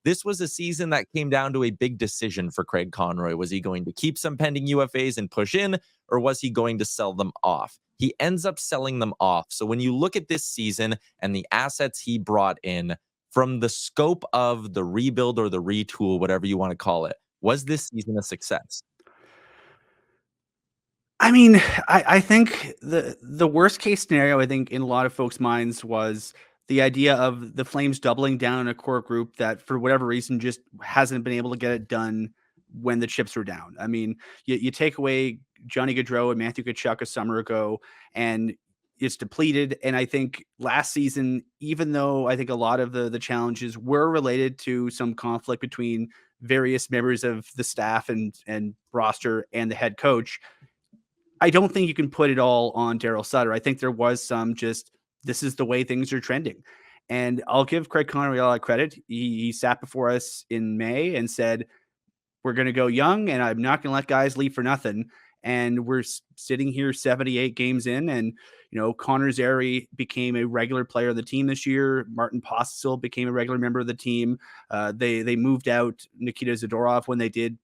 This was a season that came down to a big decision for Craig Conroy. Was he going to keep some pending UFAs and push in, or was he going to sell them off? He ends up selling them off. So when you look at this season and the assets he brought in, from the scope of the rebuild or the retool, whatever you want to call it, was this season a success? I mean, I think the worst case scenario, I think, in a lot of folks' minds was the idea of the Flames doubling down on a core group that, for whatever reason, just hasn't been able to get it done when the chips were down. I mean, you take away Johnny Gaudreau and Matthew Tkachuk a summer ago, and it's depleted. And I think last season, even though I think a lot of the challenges were related to some conflict between various members of the staff and roster and the head coach, I don't think you can put it all on Daryl Sutter. I think there was some just, this is the way things are trending. And I'll give Craig Conroy a lot of credit. He sat before us in May and said, we're going to go young and I'm not going to let guys leave for nothing. And we're sitting here 78 games in, and Connor Zary became a regular player of the team this year. Martin Postel became a regular member of the team. They moved out Nikita Zadorov when they did,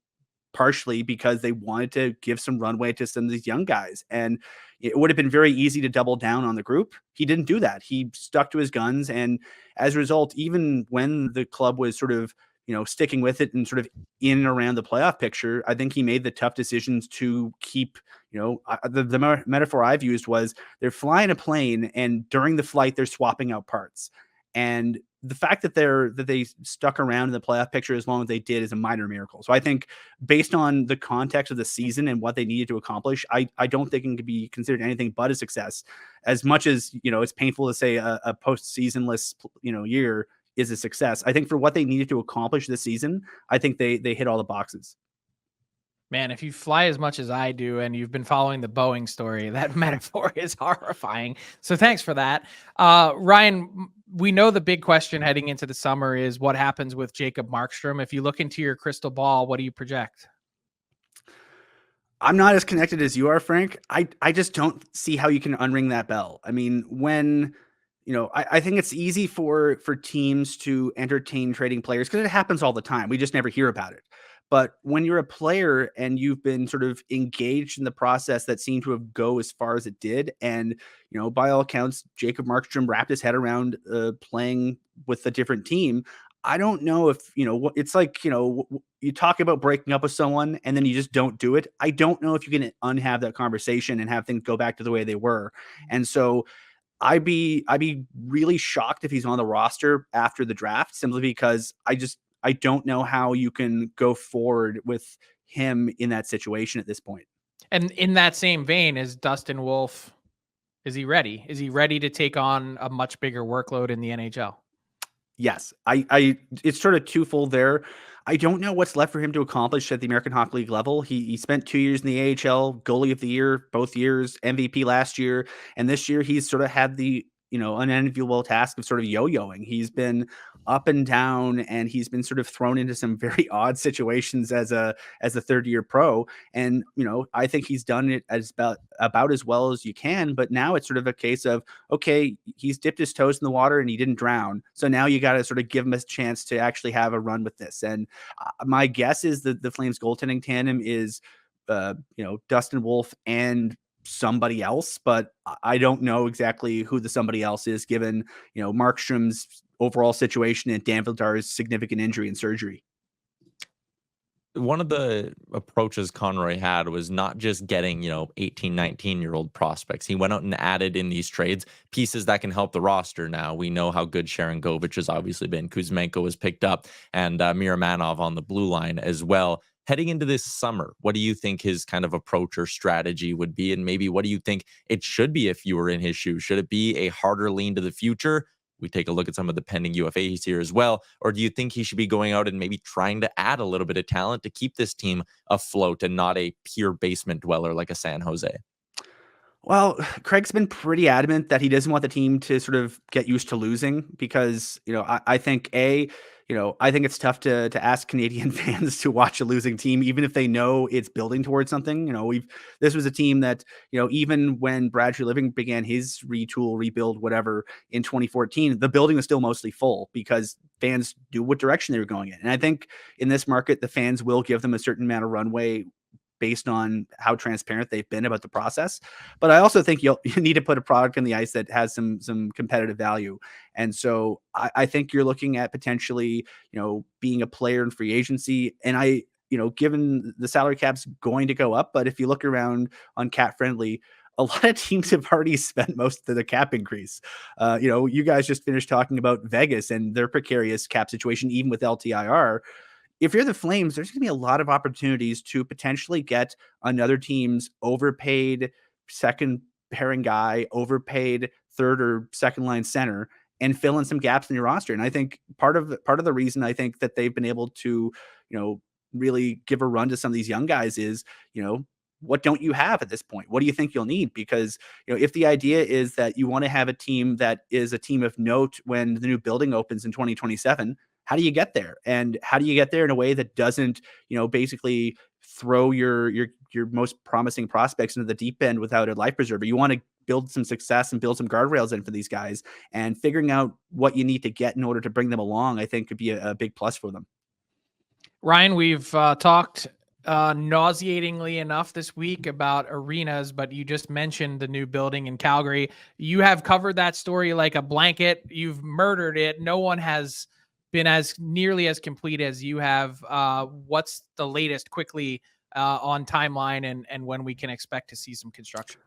partially because they wanted to give some runway to some of these young guys. And it would have been very easy to double down on the group. He didn't do that. He stuck to his guns. And as a result, even when the club was sort of, sticking with it and sort of in and around the playoff picture, I think he made the tough decisions to keep, the metaphor I've used was they're flying a plane and during the flight, they're swapping out parts. And the fact that they stuck around in the playoff picture as long as they did is a minor miracle. So I think based on the context of the season and what they needed to accomplish, I don't think it can be considered anything but a success. As much as, it's painful to say a postseasonless, year is a success. I think for what they needed to accomplish this season, I think they hit all the boxes. Man, if you fly as much as I do and you've been following the Boeing story, that metaphor is horrifying. So thanks for that. Ryan, we know the big question heading into the summer is what happens with Jacob Markstrom. If you look into your crystal ball, what do you project? I'm not as connected as you are, Frank. I just don't see how you can unring that bell. I mean, when I think it's easy for teams to entertain trading players because it happens all the time. We just never hear about it. But when you're a player and you've been sort of engaged in the process that seemed to have go as far as it did, and by all accounts, Jacob Markstrom wrapped his head around playing with a different team. I don't know if it's like you talk about breaking up with someone and then you just don't do it. I don't know if you can unhave that conversation and have things go back to the way they were. And so I'd be really shocked if he's on the roster after the draft, simply because I don't know how you can go forward with him in that situation at this point. And in that same vein, is Dustin Wolf, is he ready? Is he ready to take on a much bigger workload in the NHL? Yes, it's sort of twofold there. I don't know what's left for him to accomplish at the American Hockey League level. He spent 2 years in the AHL, goalie of the year, both years, MVP last year. And this year he's sort of had the, unenviable task of sort of yo-yoing. He's been up and down and he's been sort of thrown into some very odd situations as a third year pro. And, I think he's done it as about as well as you can, but now it's sort of a case of, okay, he's dipped his toes in the water and he didn't drown. So now you got to sort of give him a chance to actually have a run with this. And my guess is that the Flames goaltending tandem is, Dustin Wolf and somebody else, but I don't know exactly who the somebody else is, given Markstrom's overall situation and Dan Vildar's significant injury and surgery. One of the approaches Conroy had was not just getting 18, 19-year-old prospects. He went out and added in these trades pieces that can help the roster. Now we know how good Sharon Govich has obviously been. Kuzmenko was picked up, and Miramanov on the blue line as well. Heading into this summer, what do you think his kind of approach or strategy would be? And maybe what do you think it should be if you were in his shoes? Should it be a harder lean to the future? We take a look at some of the pending UFAs here as well. Or do you think he should be going out and maybe trying to add a little bit of talent to keep this team afloat and not a pure basement dweller like a San Jose? Well, Craig's been pretty adamant that he doesn't want the team to sort of get used to losing because, I think I think it's tough to ask Canadian fans to watch a losing team, even if they know it's building towards something. This was a team that, even when Brad Living began his retool, rebuild, whatever in 2014, the building was still mostly full because fans knew what direction they were going in. And I think in this market, the fans will give them a certain amount of runway based on how transparent they've been about the process. But I also think you need to put a product on the ice that has some competitive value. And so I think you're looking at potentially, being a player in free agency. And given the salary cap's going to go up, but if you look around on Cap Friendly, a lot of teams have already spent most of the cap increase. You guys just finished talking about Vegas and their precarious cap situation, even with LTIR. If you're the Flames, there's going to be a lot of opportunities to potentially get another team's overpaid second pairing guy, overpaid third or second line center, and fill in some gaps in your roster. And I think part of the reason I think that they've been able to, really give a run to some of these young guys is, what don't you have at this point? What do you think you'll need? Because, if the idea is that you want to have a team that is a team of note when the new building opens in 2027, how do you get there? And how do you get there in a way that doesn't, basically throw your most promising prospects into the deep end without a life preserver? You want to build some success and build some guardrails in for these guys, and figuring out what you need to get in order to bring them along, I think could be a big plus for them. Ryan, we've talked nauseatingly enough this week about arenas, but you just mentioned the new building in Calgary. You have covered that story like a blanket. You've murdered it. No one has been as nearly as complete as you have. What's the latest quickly on timeline and when we can expect to see some construction?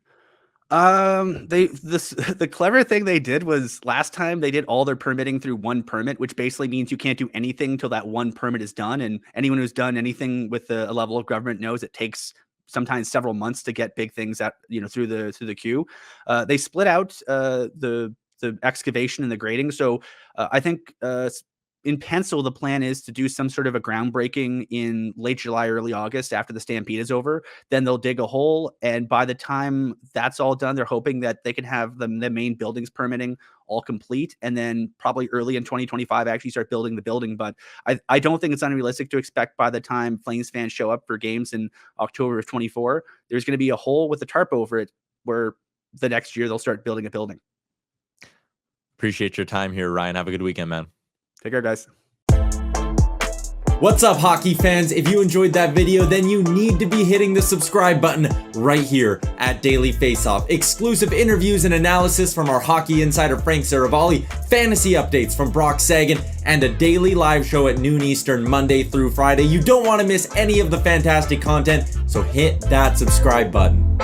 The clever thing they did was last time they did all their permitting through one permit, which basically means you can't do anything till that one permit is done. And anyone who's done anything with a level of government knows it takes sometimes several months to get big things out, through the queue. They split out the excavation and the grading. So I think in pencil, the plan is to do some sort of a groundbreaking in late July, early August after the Stampede is over. Then they'll dig a hole. And by the time that's all done, they're hoping that they can have the main buildings permitting all complete. And then probably early in 2025, actually start building the building. But I don't think it's unrealistic to expect by the time Flames fans show up for games in October of 24, there's going to be a hole with a tarp over it where the next year they'll start building a building. Appreciate your time here, Ryan. Have a good weekend, man. Take care, guys. What's up, hockey fans? If you enjoyed that video, then you need to be hitting the subscribe button right here at Daily Faceoff. Exclusive interviews and analysis from our hockey insider Frank Saravalli, fantasy updates from Brock Sagan, and a daily live show at noon Eastern, Monday through Friday. You don't want to miss any of the fantastic content, so hit that subscribe button.